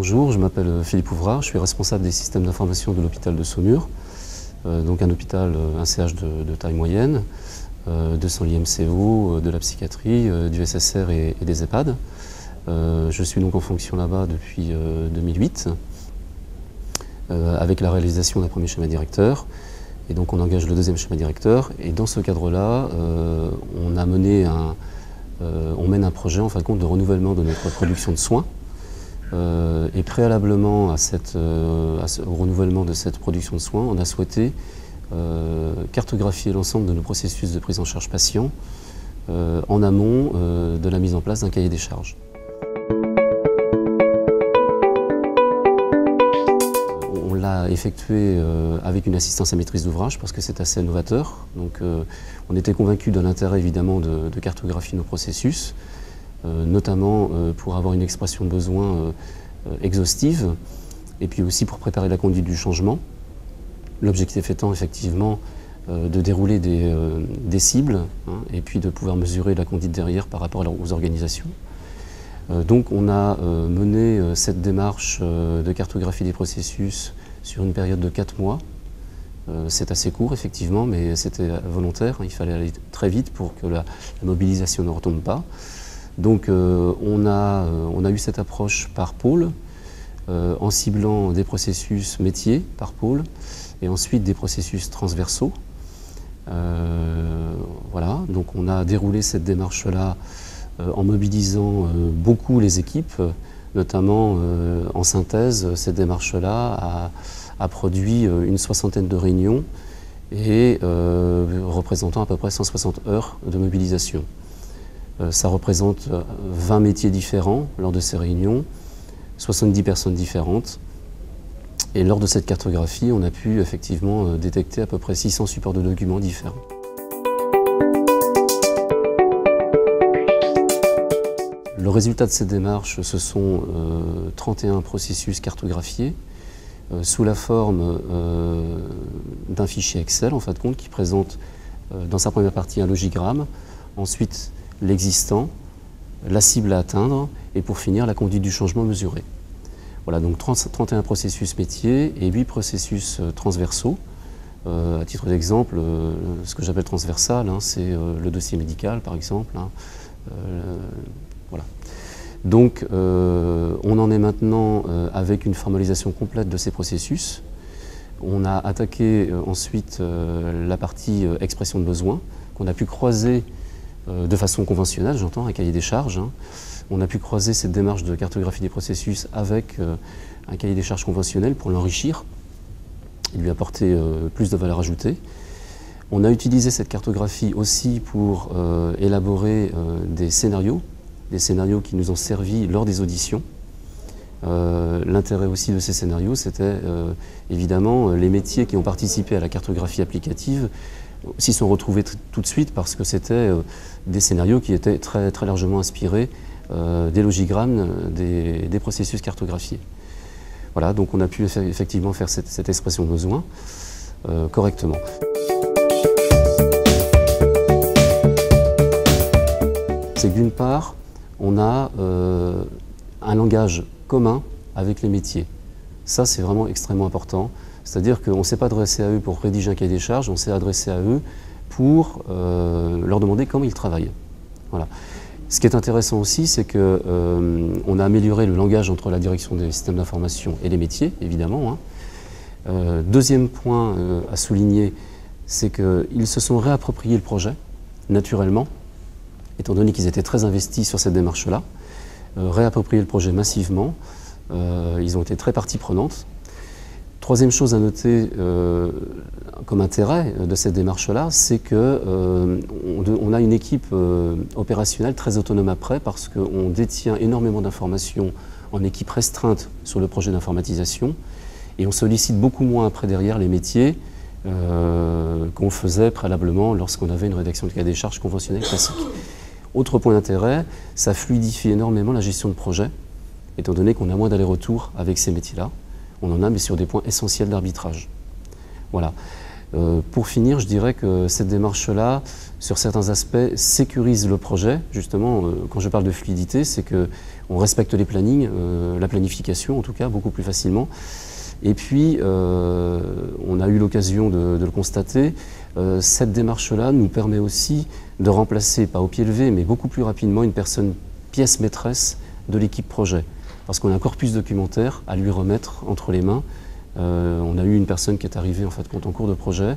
Bonjour, je m'appelle Philippe Ouvrard, je suis responsable des systèmes d'information de l'hôpital de Saumur, donc un hôpital, un CH de taille moyenne, 200 lits MCO, de la psychiatrie, du SSR et des EHPAD. Je suis donc en fonction là-bas depuis 2008, avec la réalisation d'un premier schéma directeur. Et donc on engage le deuxième schéma directeur. Et dans ce cadre-là, on mène un projet en fin de compte de renouvellement de notre production de soins. Et préalablement au renouvellement de cette production de soins, on a souhaité cartographier l'ensemble de nos processus de prise en charge patient en amont de la mise en place d'un cahier des charges. On l'a effectué avec une assistance à maîtrise d'ouvrage parce que c'est assez novateur. Donc on était convaincus de l'intérêt évidemment de cartographier nos processus, notamment pour avoir une expression de besoin exhaustive et puis aussi pour préparer la conduite du changement. L'objectif étant effectivement de dérouler des cibles et puis de pouvoir mesurer la conduite derrière par rapport aux organisations. Donc on a mené cette démarche de cartographie des processus sur une période de 4 mois. C'est assez court effectivement, mais c'était volontaire, il fallait aller très vite pour que la mobilisation ne retombe pas. Donc on a eu cette approche par pôle, en ciblant des processus métiers par pôle, et ensuite des processus transversaux. Voilà, donc on a déroulé cette démarche-là en mobilisant beaucoup les équipes, notamment en synthèse, cette démarche-là a produit une 60aine de réunions et représentant à peu près 160 heures de mobilisation. Ça représente 20 métiers différents lors de ces réunions, 70 personnes différentes. Et lors de cette cartographie, on a pu effectivement détecter à peu près 600 supports de documents différents. Le résultat de cette démarche, ce sont 31 processus cartographiés sous la forme d'un fichier Excel, en fin de compte, qui présente dans sa première partie un logigramme, ensuite l'existant, la cible à atteindre et pour finir la conduite du changement mesuré. Voilà, donc 31 processus métiers et 8 processus transversaux. À titre d'exemple, ce que j'appelle transversal, c'est le dossier médical par exemple. Voilà. Donc on en est maintenant avec une formalisation complète de ces processus. On a attaqué ensuite la partie expression de besoin qu'on a pu croiser de façon conventionnelle, j'entends, un cahier des charges. On a pu croiser cette démarche de cartographie des processus avec un cahier des charges conventionnel pour l'enrichir et lui apporter plus de valeur ajoutée. On a utilisé cette cartographie aussi pour élaborer des scénarios qui nous ont servi lors des auditions. L'intérêt aussi de ces scénarios, c'était évidemment les métiers qui ont participé à la cartographie applicative s'y sont retrouvés tout de suite parce que c'était des scénarios qui étaient très largement inspirés des logigrammes des processus cartographiés. Voilà, donc on a pu effectivement faire cette expression de besoin correctement. C'est que d'une part, on a un langage commun avec les métiers. Ça, c'est vraiment extrêmement important. C'est-à-dire qu'on ne s'est pas adressé à eux pour rédiger un cahier des charges, on s'est adressé à eux pour leur demander comment ils travaillent. Voilà. Ce qui est intéressant aussi, c'est qu'on a amélioré le langage entre la direction des systèmes d'information et les métiers, évidemment. Deuxième point à souligner, c'est qu'ils se sont réappropriés le projet, naturellement, étant donné qu'ils étaient très investis sur cette démarche-là, réapproprié le projet massivement, ils ont été très partie prenante. Troisième chose à noter comme intérêt de cette démarche-là, c'est qu'on a une équipe opérationnelle très autonome après parce qu'on détient énormément d'informations en équipe restreinte sur le projet d'informatisation et on sollicite beaucoup moins après derrière les métiers qu'on faisait préalablement lorsqu'on avait une rédaction de cahier des charges conventionnelle classique. Autre point d'intérêt, ça fluidifie énormément la gestion de projet, étant donné qu'on a moins d'allers-retours avec ces métiers-là. On en a, mais sur des points essentiels d'arbitrage. Voilà. Pour finir, je dirais que cette démarche-là, sur certains aspects, sécurise le projet. Justement, quand je parle de fluidité, c'est qu'on respecte les plannings, la planification en tout cas, beaucoup plus facilement. Et puis, on a eu l'occasion de le constater, cette démarche-là nous permet aussi de remplacer, pas au pied levé, mais beaucoup plus rapidement, une personne pièce maîtresse de l'équipe projet. Parce qu'on a un corpus documentaire à lui remettre entre les mains. On a eu une personne qui est arrivée en fait, en cours de projet.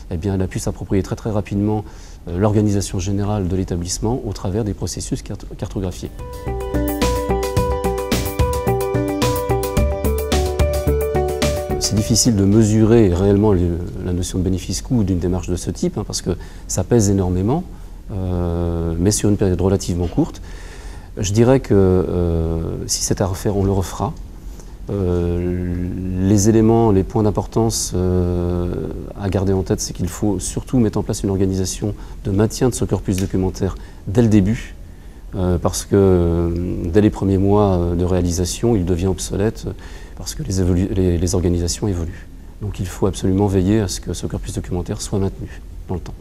Eh bien, elle a pu s'approprier très rapidement l'organisation générale de l'établissement au travers des processus cartographiés. C'est difficile de mesurer réellement la notion de bénéfice-coût d'une démarche de ce type, parce que ça pèse énormément, mais sur une période relativement courte. Je dirais que si c'est à refaire, on le refera. Les éléments, les points d'importance à garder en tête, c'est qu'il faut surtout mettre en place une organisation de maintien de ce corpus documentaire dès le début, parce que dès les premiers mois de réalisation, il devient obsolète parce que les organisations évoluent. Donc il faut absolument veiller à ce que ce corpus documentaire soit maintenu dans le temps.